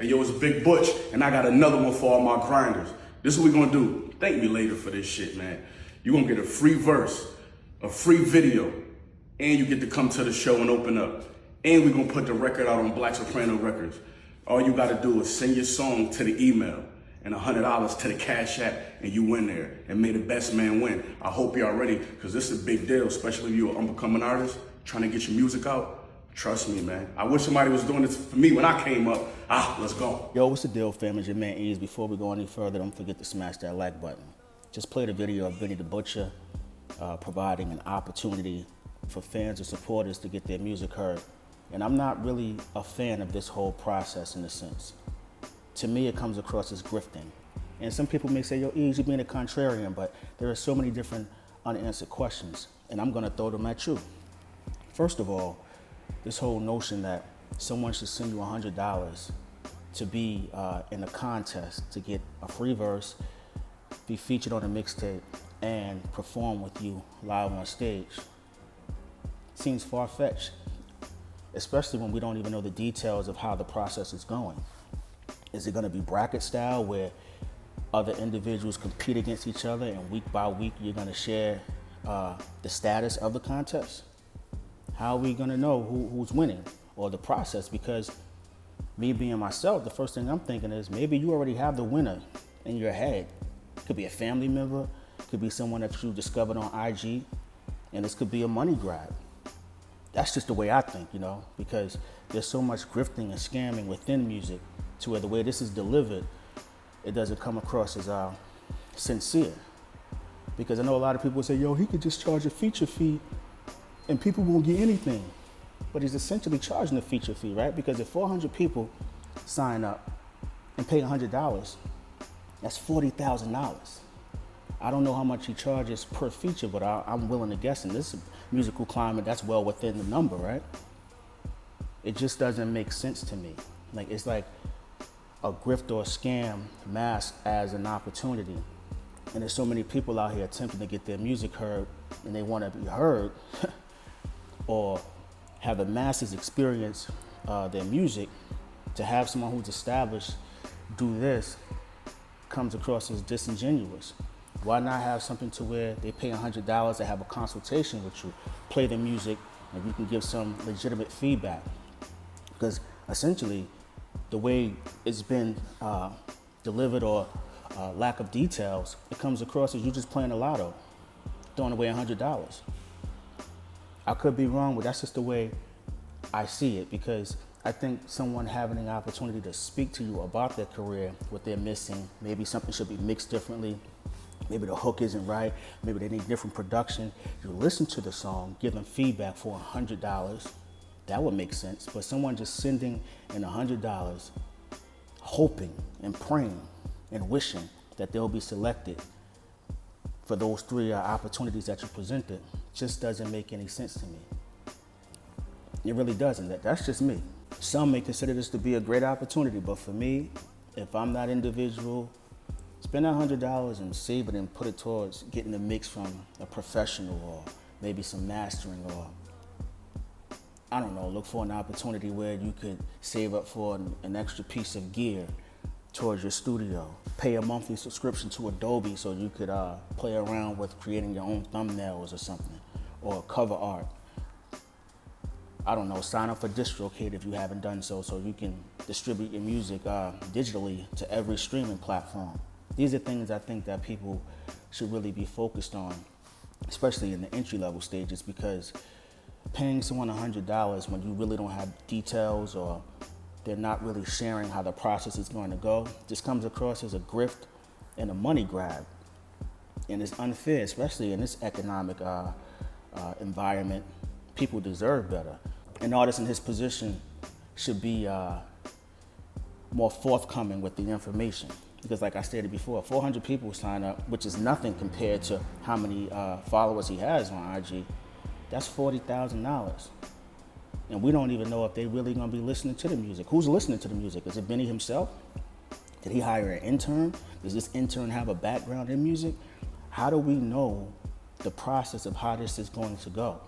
And yo, it's Big Butch, and I got another one for all my grinders. This is what we gonna do. Thank me later for this shit, man. You gonna get a free verse, a free video, and you get to come to the show and open up. And we gonna put the record out on Black Soprano Records. All you gotta do is send your song to the email and $100 to the Cash App, and you win there. And may the best man win. I hope y'all ready, because this is a big deal, especially if you're an up-and-coming artist trying to get your music out. Trust me, man. I wish somebody was doing this for me when I came up. Let's go. Yo, what's the deal, fam? It's your man Ease. Before we go any further, don't forget to smash that like button. Just play the video of Benny the Butcher providing an opportunity for fans and supporters to get their music heard. And I'm not really a fan of this whole process in a sense. To me, it comes across as grifting. And some people may say, yo, Ease, you're being a contrarian, but there are so many different unanswered questions, and I'm gonna throw them at you. First of all, this whole notion that someone should send you $100 to be in a contest to get a free verse, be featured on a mixtape, and perform with you live on stage seems far-fetched, especially when we don't even know the details of how the process is going. Is it gonna be bracket style where other individuals compete against each other and week by week you're gonna share the status of the contest? How are we gonna know who's winning or the process? Because me being myself, the first thing I'm thinking is maybe you already have the winner in your head. Could be a family member, could be someone that you discovered on IG, and this could be a money grab. That's just the way I think, because there's so much grifting and scamming within music to where the way this is delivered, it doesn't come across as sincere. Because I know a lot of people say, yo, he could just charge a feature fee and people won't get anything. But he's essentially charging a feature fee, right? Because if 400 people sign up and pay $100, that's $40,000. I don't know how much he charges per feature, but I'm willing to guess in this musical climate, that's well within the number, right? It just doesn't make sense to me. It's like a grift or a scam masked as an opportunity. And there's so many people out here attempting to get their music heard, and they want to be heard or have the masses experience their music. To have someone who's established do this comes across as disingenuous. Why not have something to where they pay $100 to have a consultation with you, play the music, and you can give some legitimate feedback? Because essentially, the way it's been delivered or lack of details, it comes across as you just playing a lotto, throwing away $100. I could be wrong, but that's just the way I see it, because I think someone having an opportunity to speak to you about their career, what they're missing, maybe something should be mixed differently, maybe the hook isn't right, maybe they need different production. You listen to the song, give them feedback for $100, that would make sense. But someone just sending in $100, hoping and praying and wishing that they'll be selected for those three opportunities that you presented just doesn't make any sense to me. It really doesn't. That's just me. Some may consider this to be a great opportunity, but for me, if I'm that individual, spend $100 and save it and put it towards getting a mix from a professional or maybe some mastering, or I don't know, look for an opportunity where you could save up for an extra piece of gear towards your studio. Pay a monthly subscription to Adobe so you could play around with creating your own thumbnails or something, or cover art. I don't know, sign up for DistroKid if you haven't done so you can distribute your music digitally to every streaming platform. These are things I think that people should really be focused on, especially in the entry-level stages, because paying someone $100 when you really don't have details or they're not really sharing how the process is going to go just comes across as a grift and a money grab. And it's unfair, especially in this economic environment. People deserve better. An artist in his position should be more forthcoming with the information. Because like I stated before, 400 people sign up, which is nothing compared to how many followers he has on IG. That's $40,000. And we don't even know if they really gonna be listening to the music. Who's listening to the music? Is it Benny himself? Did he hire an intern? Does this intern have a background in music? How do we know the process of how this is going to go?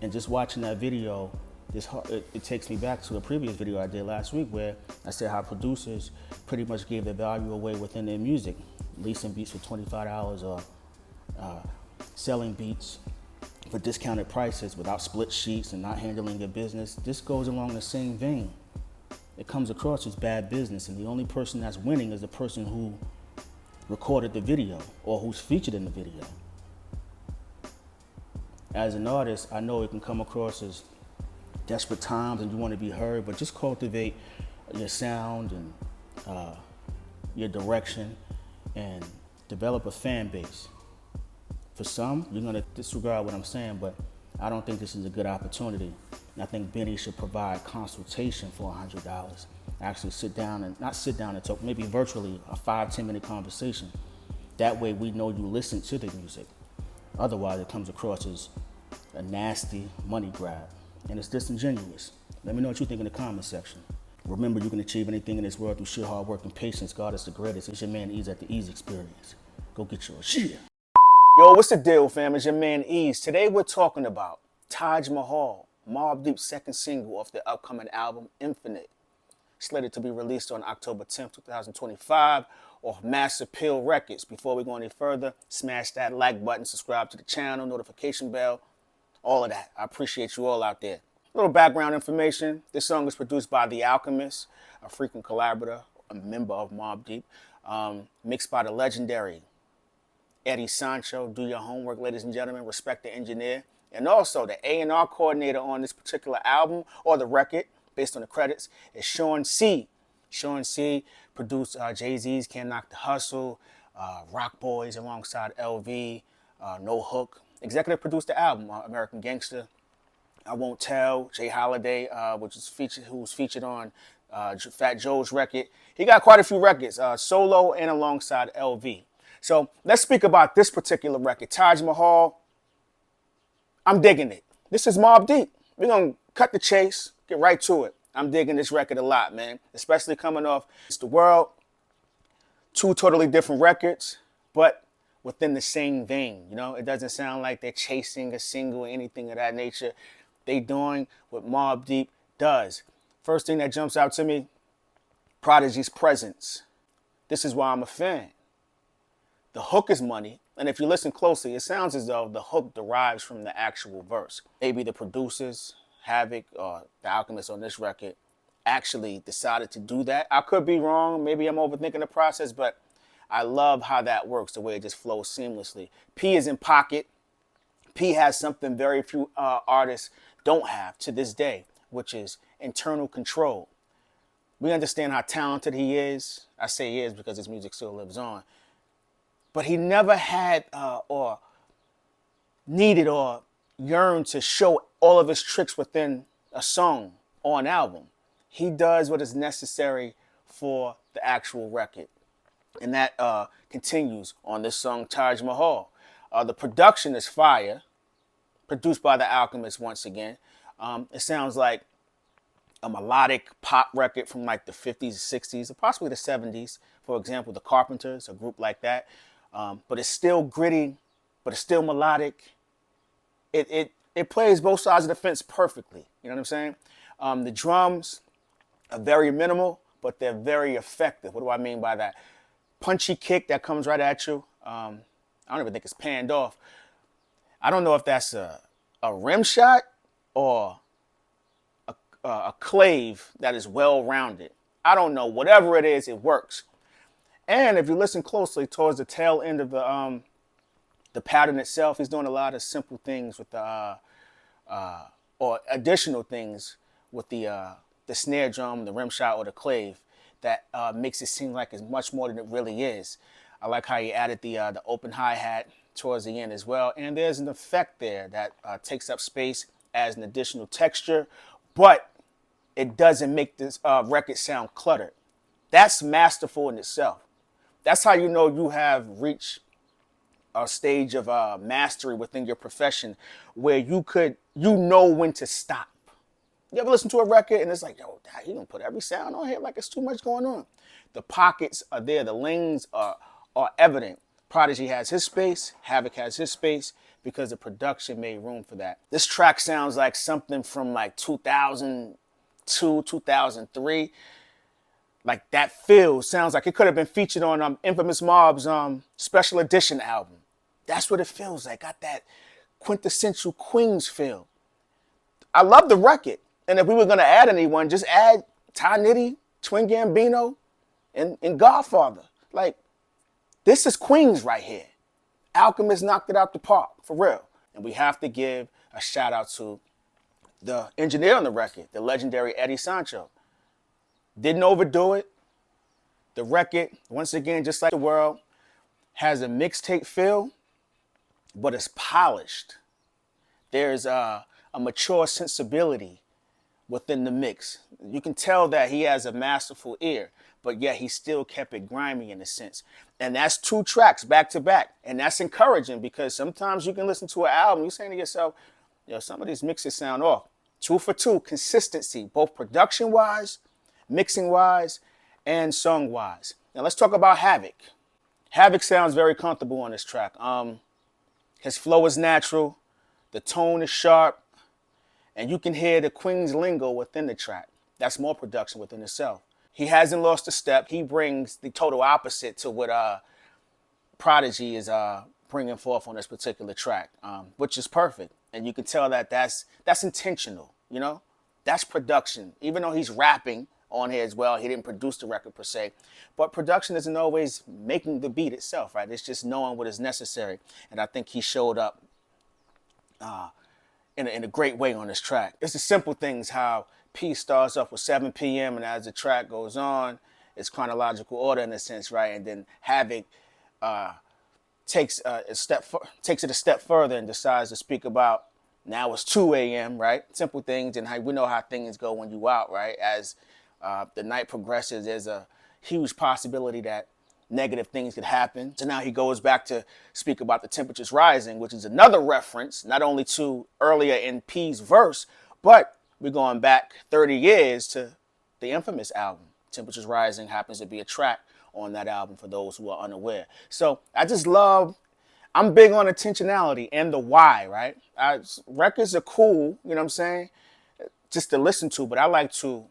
And just watching that video, it takes me back to a previous video I did last week where I said how producers pretty much gave their value away within their music, leasing beats for $25 or selling beats for discounted prices without split sheets and not handling your business. This goes along the same vein. It comes across as bad business, and the only person that's winning is the person who recorded the video or who's featured in the video. As an artist, I know it can come across as desperate times and you want to be heard, but just cultivate your sound and your direction and develop a fan base. For some, you're gonna disregard what I'm saying, but I don't think this is a good opportunity. And I think Benny should provide consultation for $100. Actually not sit down and talk, maybe virtually a 5-10 minute conversation. That way we know you listen to the music. Otherwise it comes across as a nasty money grab, and it's disingenuous. Let me know what you think in the comment section. Remember, you can achieve anything in this world through sheer hard work and patience. God is the greatest. It's your man Ease at the Ease Experience. Go get yours. Yeah. Yo, what's the deal, fam? It's your man Ease. Today we're talking about Taj Mahal, Mobb Deep's second single off the upcoming album, Infinite. Slated to be released on October 10th, 2025 off Mass Appeal Records. Before we go any further, smash that like button, subscribe to the channel, notification bell, all of that. I appreciate you all out there. A little background information. This song is produced by The Alchemist, a frequent collaborator, a member of Mobb Deep. Mixed by the legendary Eddie Sancho. Do your homework, ladies and gentlemen. Respect the engineer. And also the A&R coordinator on this particular album, or the record, based on the credits, is Sean C. Sean C. produced Jay-Z's Can't Knock the Hustle, Rock Boys alongside LV, No Hook. Executive produced the album, American Gangster, I Won't Tell, Jay Holiday, who was featured on Fat Joe's record. He got quite a few records, solo and alongside LV. So let's speak about this particular record, Taj Mahal. I'm digging it. This is Mobb Deep. We're going to cut the chase, get right to it. I'm digging this record a lot, man, especially coming off It's the World. Two totally different records, but within the same vein. You know, it doesn't sound like they're chasing a single or anything of that nature. They doing what Mobb Deep does. First thing that jumps out to me, Prodigy's presence. This is why I'm a fan. The hook is money, and if you listen closely, it sounds as though the hook derives from the actual verse. Maybe the producers, Havoc, or The Alchemist on this record, actually decided to do that. I could be wrong. Maybe I'm overthinking the process, but I love how that works, the way it just flows seamlessly. P is in pocket. P has something very few artists don't have to this day, which is internal control. We understand how talented he is. I say he is because his music still lives on. But he never had or needed or yearned to show all of his tricks within a song or an album. He does what is necessary for the actual record. And that continues on this song, Taj Mahal. The production is fire, produced by The Alchemist once again. It sounds like a melodic pop record from like the 50s, 60s, or possibly the 70s. For example, The Carpenters, a group like that. But it's still gritty, but it's still melodic. It plays both sides of the fence perfectly. You know what I'm saying? The drums are very minimal, but they're very effective. What do I mean by that? Punchy kick that comes right at you. I don't even think it's panned off. I don't know if that's a rim shot or a clave that is well-rounded. I don't know. Whatever it is, it works. And if you listen closely towards the tail end of the pattern itself, he's doing a lot of simple things with the or additional things with the snare drum, the rim shot, or the clave that makes it seem like it's much more than it really is. I like how he added the open hi-hat towards the end as well. And there's an effect there that takes up space as an additional texture, but it doesn't make this record sound cluttered. That's masterful in itself. That's how you know you have reached a stage of mastery within your profession where you know when to stop. You ever listen to a record and it's like, yo, you don't put every sound on here, like it's too much going on. The pockets are there. The lanes are evident. Prodigy has his space. Havoc has his space. because the production made room for that. This track sounds like something from like 2002, 2003. Like that feel sounds like it could have been featured on Infamous Mobb's special edition album. That's what it feels like. Got that quintessential Queens feel. I love the record. And if we were going to add anyone, just add Ty Nitty, Twin Gambino, and Godfather. Like, this is Queens right here. Alchemist knocked it out the park, for real. And we have to give a shout out to the engineer on the record, the legendary Eddie Sancho. Didn't overdo it. The record, once again, just like the world, has a mixtape feel, but it's polished. There's a mature sensibility within the mix. You can tell that he has a masterful ear, but yet he still kept it grimy in a sense. And that's 2 tracks back to back. And that's encouraging because sometimes you can listen to an album, you're saying to yourself, yo, some of these mixes sound off. 2 for 2, consistency, both production-wise, mixing-wise, and song-wise. Now let's talk about Havoc. Havoc sounds very comfortable on this track. His flow is natural, the tone is sharp, and you can hear the Queens lingo within the track. That's more production within itself. He hasn't lost a step. He brings the total opposite to what Prodigy is bringing forth on this particular track, which is perfect. And you can tell that that's intentional, you know? That's production. Even though he's rapping on here as well, he didn't produce the record per se. But production isn't always making the beat itself, right? It's just knowing what is necessary. And I think he showed up in a great way on this track. It's the simple things, how P starts off with 7 p.m. and as the track goes on, it's chronological order in a sense, right? And then Havoc takes it a step further and decides to speak about now it's 2 a.m., right? Simple things, and we know how things go when you out, right? As the night progresses, there's a huge possibility that negative things could happen. So now he goes back to speak about the temperatures rising, which is another reference, not only to earlier in P's verse, but we're going back 30 years to the infamous album. Temperatures Rising happens to be a track on that album for those who are unaware. So I'm big on intentionality and the why, right? Records are cool, you know what I'm saying, just to listen to, but I like to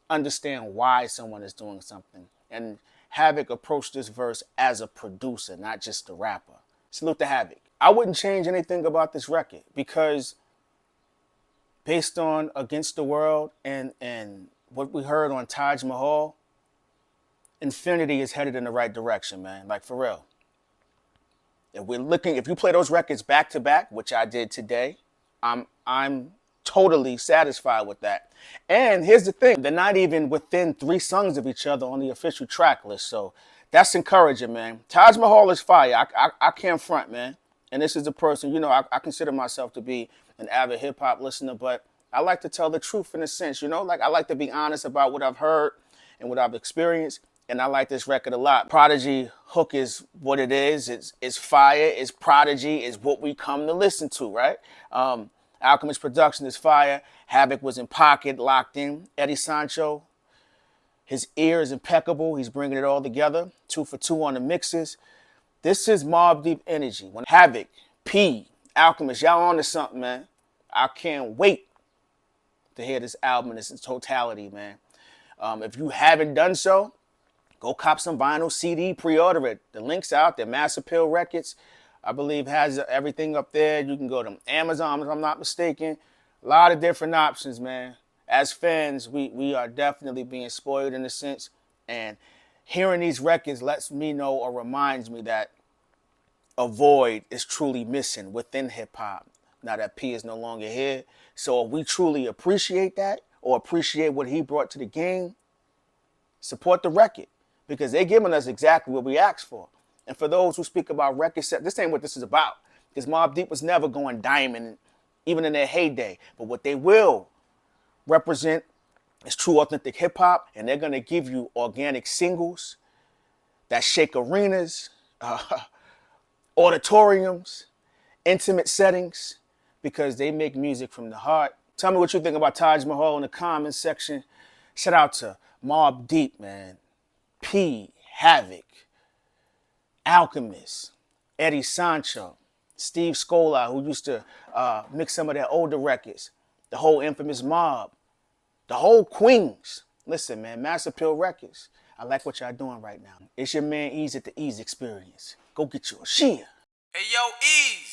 understand why someone is doing something. And Havoc approached this verse as a producer, not just a rapper. Salute to Havoc. I wouldn't change anything about this record because based on Against the World and what we heard on Taj Mahal, Infinity is headed in the right direction, man. Like, for real. If you play those records back to back, which I did today, I'm totally satisfied with that. And here's the thing, they're not even within 3 songs of each other on the official track list. So that's encouraging, man. Taj Mahal is fire. I can't front, man. And this is a person, you know, I consider myself to be an avid hip hop listener, but I like to tell the truth in a sense, you know, like I like to be honest about what I've heard and what I've experienced. And I like this record a lot. Prodigy hook is what it is. It's fire. It's Prodigy. It's what we come to listen to, right? Alchemist production is fire. Havoc was in pocket, locked in. Eddie Sancho, his ear is impeccable. He's bringing it all together. 2 for 2 on the mixes. This is Mobb Deep energy. When Havoc, P, Alchemist, y'all on to something, man. I can't wait to hear this album in its totality, man. If you haven't done so, go cop some vinyl, CD, pre-order it. The link's out there. Mass Appeal Records, I believe, has everything up there. You can go to Amazon, if I'm not mistaken. A lot of different options, man. As fans, we are definitely being spoiled in a sense. And hearing these records lets me know or reminds me that a void is truly missing within hip-hop now that P is no longer here. So if we truly appreciate that or appreciate what he brought to the game, support the record because they're giving us exactly what we asked for. And for those who speak about record set, this ain't what this is about because Mobb Deep was never going diamond, even in their heyday. But what they will represent is true, authentic hip-hop, and they're going to give you organic singles that shake arenas, auditoriums, intimate settings, because they make music from the heart. Tell me what you think about Taj Mahal in the comments section. Shout out to Mobb Deep, man. P, Havoc, Alchemist, Eddie Sancho, Steve Scola, who used to mix some of their older records, the whole infamous Mob, the whole Queens. Listen, man, Mass Appeal Records. I like what y'all doing right now. It's your man Ease at the Ease Experience. Go get yours. Shia. Hey, yo, Ease.